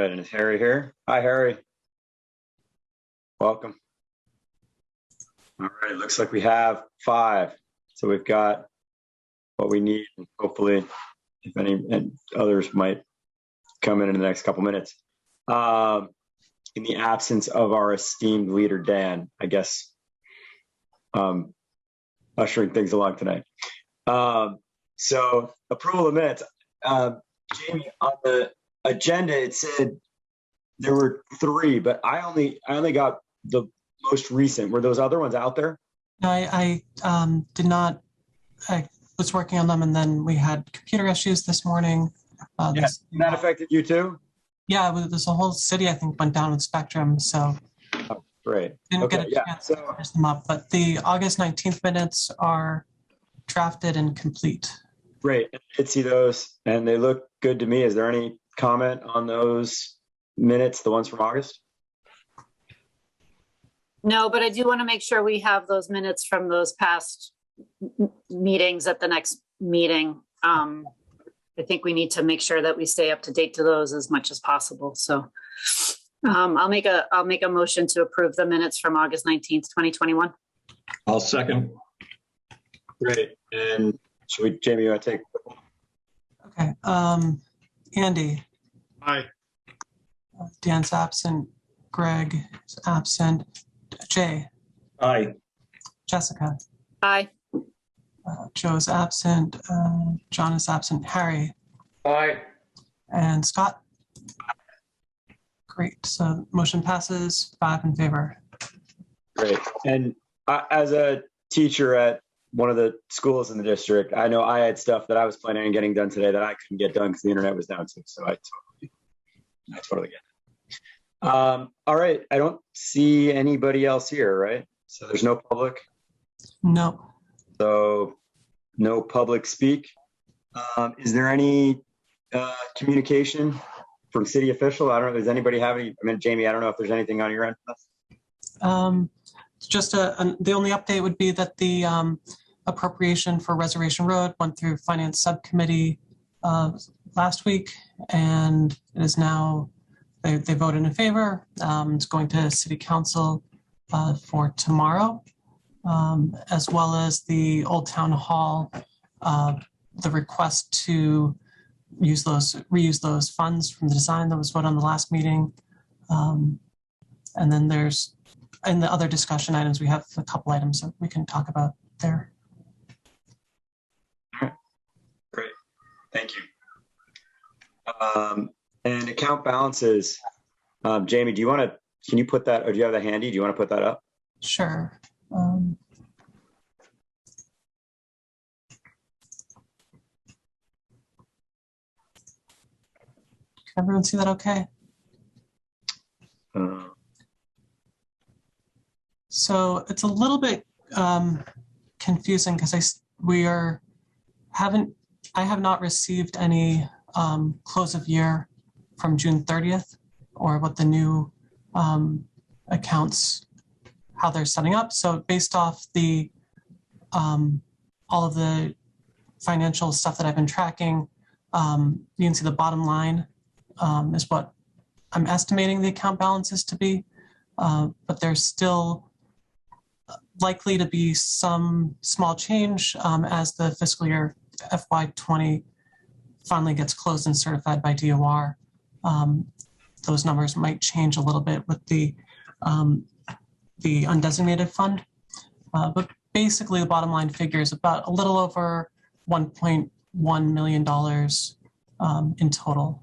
right, and is Harry here? Hi, Harry. Welcome. All right, looks like we have 5. So we've got what we need, and hopefully, if any and others might come in the next couple minutes. In the absence of our esteemed leader, Dan, I guess, ushering things along tonight. So approval of minutes. Jamie, on the agenda, it said there were 3, but I only got the most recent. Were those other ones out there? No, I did not. I was working on them, and then we had computer issues this morning. That affected you too? Yeah, there's a whole city, I think, went down with Spectrum, so great. Didn't get a chance to finish them up. But the August 19th minutes are drafted and complete. Great. I did see those, and they look good to me. Is there any comment on those minutes, the ones from August? No, but I do want to make sure we have those minutes from those past meetings at the next meeting. I think we need to make sure that we stay up to date to those as much as possible. So I'll make a motion to approve the minutes from August 19th, 2021. I'll second. Great. And should we, Jamie, you want to take? Okay. Andy. Aye. Dan's absent. Greg is absent. Jay. Aye. Jessica. Aye. Joe's absent. John is absent. Harry. Aye. And Scott. Great. So motion passes 5 in favor. Great. And as a teacher at one of the schools in the district, I know I had stuff that I was planning on getting done today that I couldn't get done because the internet was down too. So I totally get it. All right. I don't see anybody else here, right? So there's no public? No. So no public speak. Is there any communication from city official? I don't know. Does anybody have any? I mean, Jamie, I don't know if there's anything on your end. Just the only update would be that the appropriation for Reservation Road went through Finance Subcommittee last week, and it is now, they voted in favor. It's going to City Council for tomorrow, as well as the Old Town Hall, the request to reuse those funds from the design that was voted on the last meeting. And then there's, in the other discussion items, we have a couple items that we can talk about there. Great, thank you. And account balances, Jamie, do you want to, can you put that, or do you have that handy? Do you want to put that up? Sure. Can everyone see that okay? So it's a little bit confusing because I have not received any close of year from June 30th or what the new accounts, how they're setting up. So based off the all of the financial stuff that I've been tracking, you can see the bottom line is what I'm estimating the account balances to be, but there's still likely to be some small change as the fiscal year FY20 finally gets closed and certified by DOR. Those numbers might change a little bit with the undesignated fund, but basically the bottom line figure is about a little over $1.1 million in total.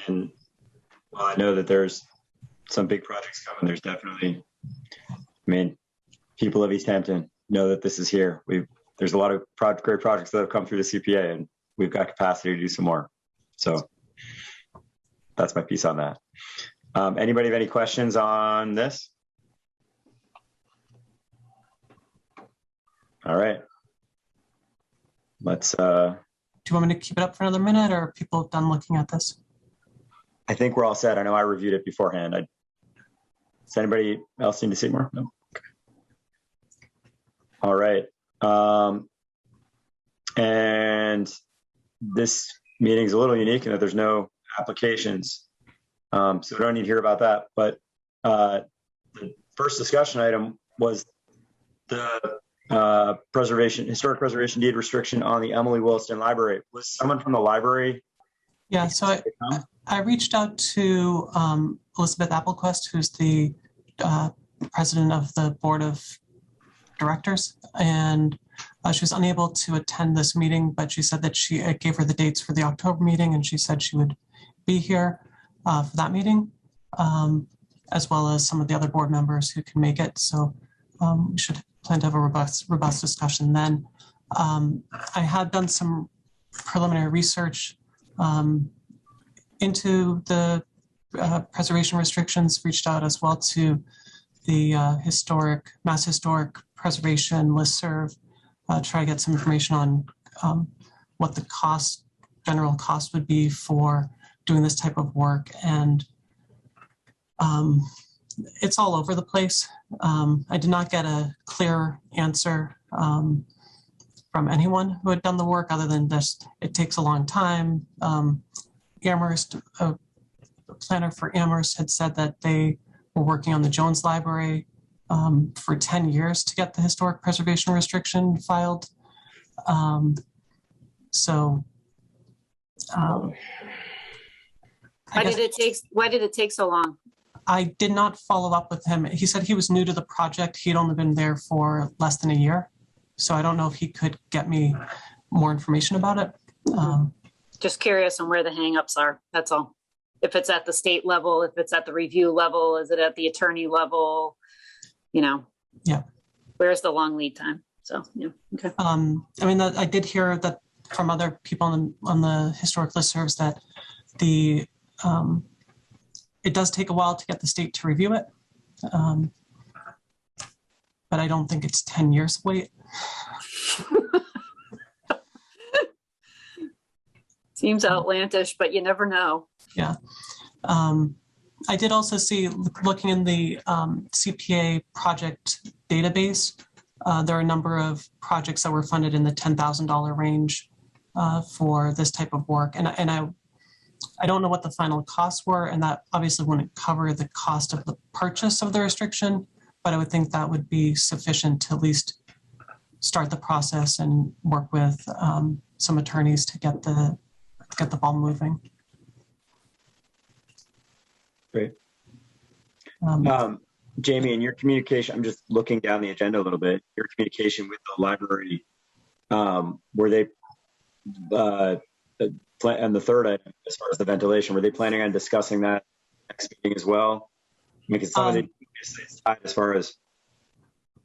And well, I know that there's some big projects coming. There's definitely, I mean, people of Easthampton know that this is here. There's a lot of great projects that have come through the CPA, and we've got capacity to do some more. So that's my piece on that. Anybody have any questions on this? All right. Let's. Do you want me to keep it up for another minute, or are people done looking at this? I think we're all set. I know I reviewed it beforehand. Does anybody else need to see more? No. Okay. All right. And this meeting is a little unique in that there's no applications. So we don't need to hear about that. But the first discussion item was the historic preservation deed restriction on the Emily Williston Library. Was someone from the library? Yeah, so I reached out to Elizabeth Applequest, who's the president of the board of directors, and she was unable to attend this meeting, but she said that I gave her the dates for the October meeting, and she said she would be here for that meeting, as well as some of the other board members who can make it. So we should plan to have a robust discussion then. I had done some preliminary research into the preservation restrictions, reached out as well to the Mass Historic Preservation listserv, try to get some information on what the general cost would be for doing this type of work. And it's all over the place. I did not get a clear answer from anyone who had done the work other than just it takes a long time. Amherst, a planner for Amherst, had said that they were working on the Jones Library for 10 years to get the historic preservation restriction filed. Why did it take so long? I did not follow up with him. He said he was new to the project. He'd only been there for less than a year. So I don't know if he could get me more information about it. Just curious on where the hangups are. That's all. If it's at the state level, if it's at the review level, is it at the attorney level? Yeah. Where's the long lead time? So, yeah. Okay. I did hear that from other people on the historic listservs that it does take a while to get the state to review it. But I don't think it's 10 years wait. Seems outlandish, but you never know. Yeah. I did also see, looking in the CPA project database, there are a number of projects that were funded in the $10,000 range for this type of work. And I don't know what the final costs were, and that obviously wouldn't cover the cost of the purchase of the restriction, but I would think that would be sufficient to at least start the process and work with some attorneys to get the ball moving. Great. Jamie, in your communication, I'm just looking down the agenda a little bit, your communication with the library, were they, and the third item, as far as the ventilation, were they planning on discussing that next meeting as well? Because some of the it's tied as far as.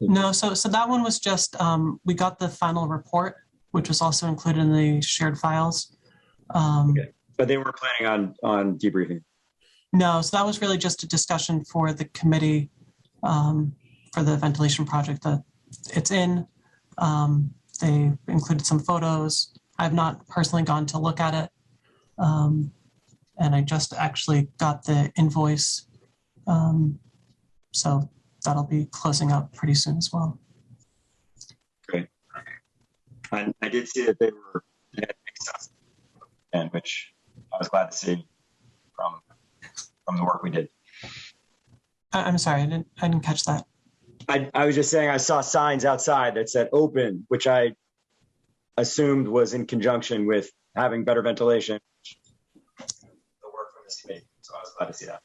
No, so that one was just, we got the final report, which was also included in the shared files. Okay. But they weren't planning on debriefing. No, so that was really just a discussion for the committee for the ventilation project that it's in. They included some photos. I've not personally gone to look at it. And I just actually got the invoice. So that'll be closing up pretty soon as well. Great. I did see that they had access, and which I was glad to see from the work we did. I'm sorry, I didn't catch that. I was just saying I saw signs outside that said open, which I assumed was in conjunction with having better ventilation. The work from this committee, so I was glad to see that.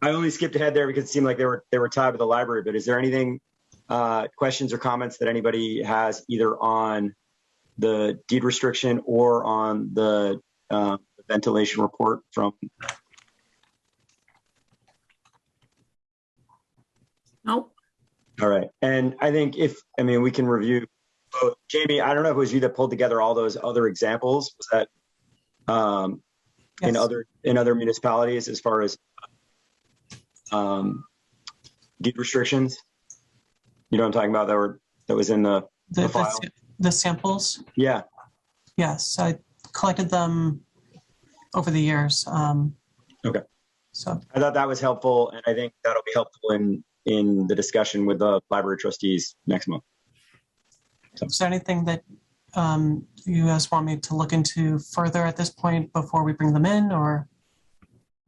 I only skipped ahead there because it seemed like they were tied to the library. But is there anything, questions or comments that anybody has either on the deed restriction or on the ventilation report from? Nope. All right. And I think we can review both. Jamie, I don't know if it was you that pulled together all those other examples. Was that Yes. in other municipalities as far as deed restrictions? You know what I'm talking about? That was in the file? The samples? Yeah. Yes, I collected them over the years. Okay. So I thought that was helpful, and I think that'll be helpful in the discussion with the library trustees next month. Is there anything that you guys want me to look into further at this point before we bring them in, or?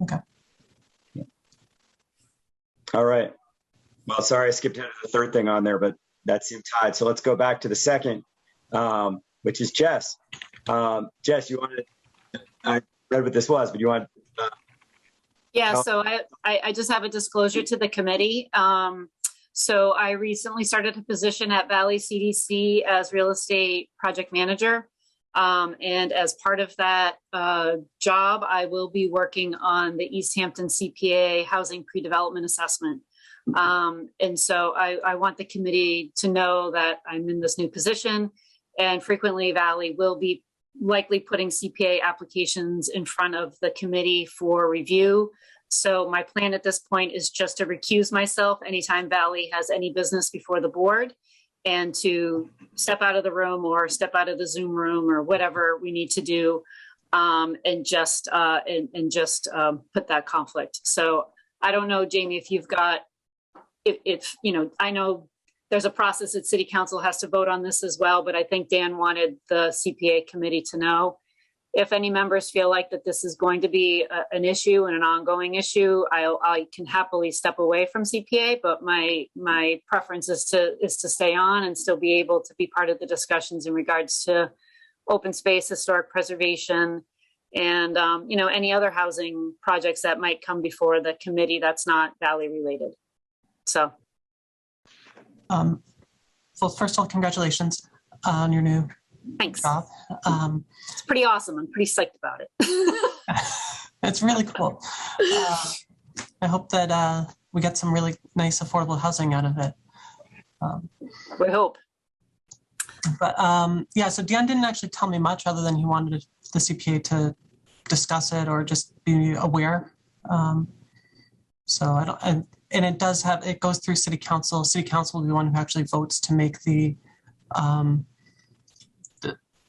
Okay. All right. Well, sorry, I skipped ahead to the third thing on there, but that seemed tied. So let's go back to the second, which is Jess. Jess, you wanted, I read what this was, but you want, Yeah, so I just have a disclosure to the committee. So I recently started a position at Valley CDC as real estate project manager. And as part of that job, I will be working on the Easthampton CPA housing pre-development assessment. And so I want the committee to know that I'm in this new position, and frequently Valley will be likely putting CPA applications in front of the committee for review. So my plan at this point is just to recuse myself anytime Valley has any business before the board, and to step out of the room or step out of the Zoom room or whatever we need to do, and just put that conflict. So I don't know, Jamie, if you've got, if you know, I know there's a process that City Council has to vote on this as well, but I think Dan wanted the CPA committee to know. If any members feel like that this is going to be an issue and an ongoing issue, I can happily step away from CPA, but my preference is to stay on and still be able to be part of the discussions in regards to open space, historic preservation, and you know, any other housing projects that might come before the committee that's not Valley related. So. Well, first of all, congratulations on your new Thanks. job. It's pretty awesome. I'm pretty psyched about it. It's really cool. I hope that we get some really nice affordable housing out of it. We hope. But yeah, so Dan didn't actually tell me much other than he wanted the CPA to discuss it or just be aware. So I don't, and it does have, it goes through City Council. City Council will be the one who actually votes to make the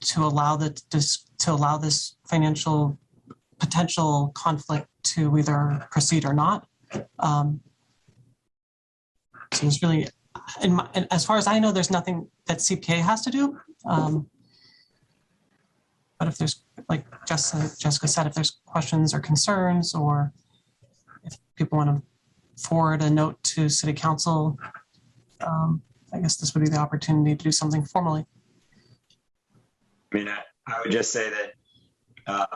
to allow this financial potential conflict to either proceed or not. So there's really, and as far as I know, there's nothing that CPA has to do. But if there's, like Jessica said, if there's questions or concerns, or if people want to forward a note to City Council, I guess this would be the opportunity to do something formally. I mean, I would just say that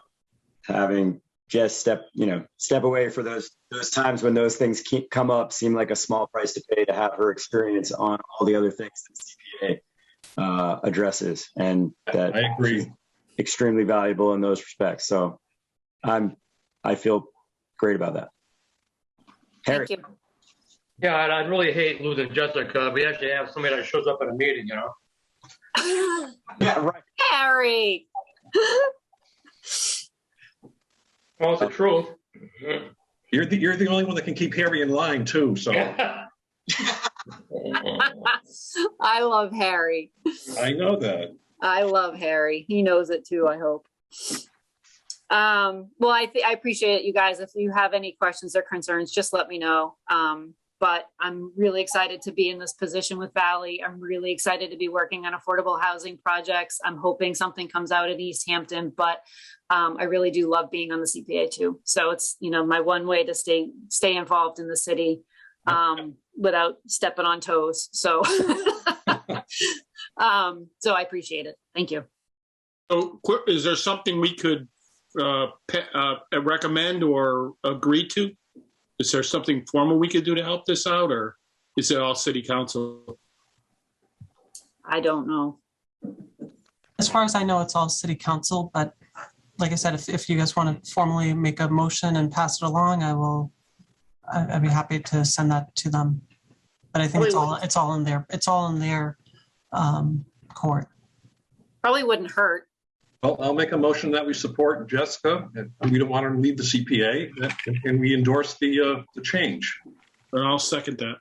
having Jess step away for those times when those things come up seem like a small price to pay to have her experience on all the other things that CPA addresses, and that I agree. she's extremely valuable in those respects. So I feel great about that. Harry. Thank you. Yeah, and I'd really hate losing Jessica. We actually have somebody that shows up at a meeting, you know? Yeah, right. Harry. Well, it's the truth. You're the only one that can keep Harry in line too. So I love Harry. I know that. I love Harry. He knows it too, I hope. Well, I appreciate it, you guys. If you have any questions or concerns, just let me know. But I'm really excited to be in this position with Valley. I'm really excited to be working on affordable housing projects. I'm hoping something comes out in Easthampton, but I really do love being on the CPA too. So it's, you know, my one way to stay involved in the city without stepping on toes. So, so I appreciate it. Thank you. So is there something we could recommend or agree to? Is there something formal we could do to help this out, or is it all City Council? I don't know. As far as I know, it's all City Council, but like I said, if you guys want to formally make a motion and pass it along, I'd be happy to send that to them. But I think it's all in their court. Probably wouldn't hurt. I'll make a motion that we support Jessica, and we don't want her to leave the CPA, and we endorse the change. And I'll second that.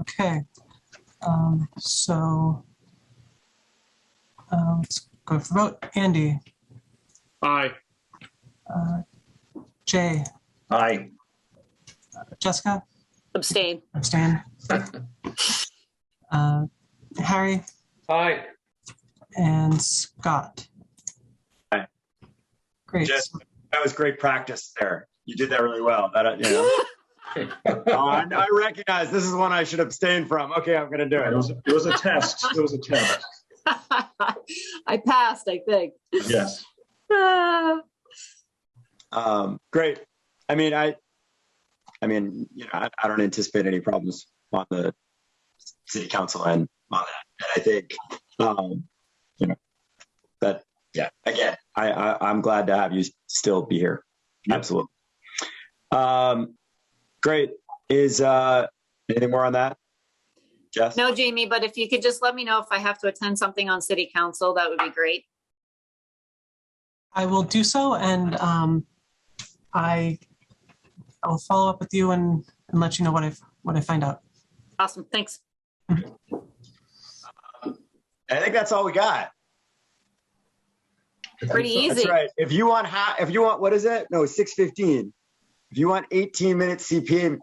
Okay. So let's go for vote. Andy. Aye. Jay. Aye. Jessica. Abstain. Abstain. Harry Aye. and Scott. Aye. Great. Just- That was great practice there. You did that really well. That, you know. I recognize this is one I should abstain from. Okay, I'm going to do It it. was a test. It was a test. I passed, I think. Yes. Great. I mean, you know, I don't anticipate any problems on the city council end on that. And I think, you know, that, yeah, again, I'm glad to have you still be here. Yep. Absolutely. Great. Is anything more on that? Jess? No, Jamie, but if you could just let me know if I have to attend something on city council, that would be great. I will do so, and I'll follow up with you and let you know what I find out. Awesome, thanks. I think that's all we got. Pretty easy. That's right. If you want, what is it? No, 6:15. If you want 18-minute CPA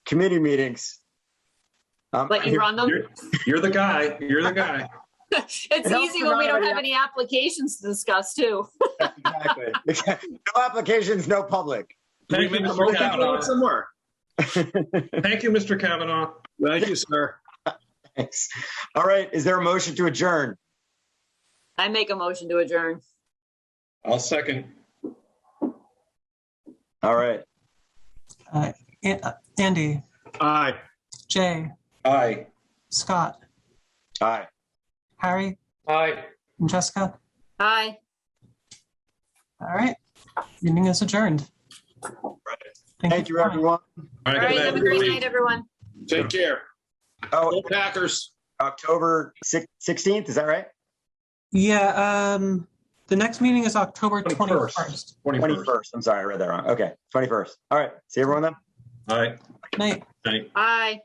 committee meetings. Let you run them? You're the guy. You're the guy. It's easy when we don't have any applications to discuss, too. Exactly. No applications, no public. Thank you, We'll Mr. get to it some more. Thank you, Mr. Kavanaugh. Thank you, sir. Thanks. All right. Is there a motion to adjourn? I make a motion to adjourn. I'll second. All right. Andy, Aye. Jay, Aye. Scott, Aye. Harry, Aye. and Jessica. Aye. All right. Meeting is adjourned. Thank you, for coming. everyone. All right, have a great night, everyone. Take care. Oh, Go Packers. October 16th. Is that right? Yeah. The next meeting is October 21st. 21st. I'm sorry. I read that wrong. Okay. 21st. All right. See everyone then. All right. Night. Night. Aye.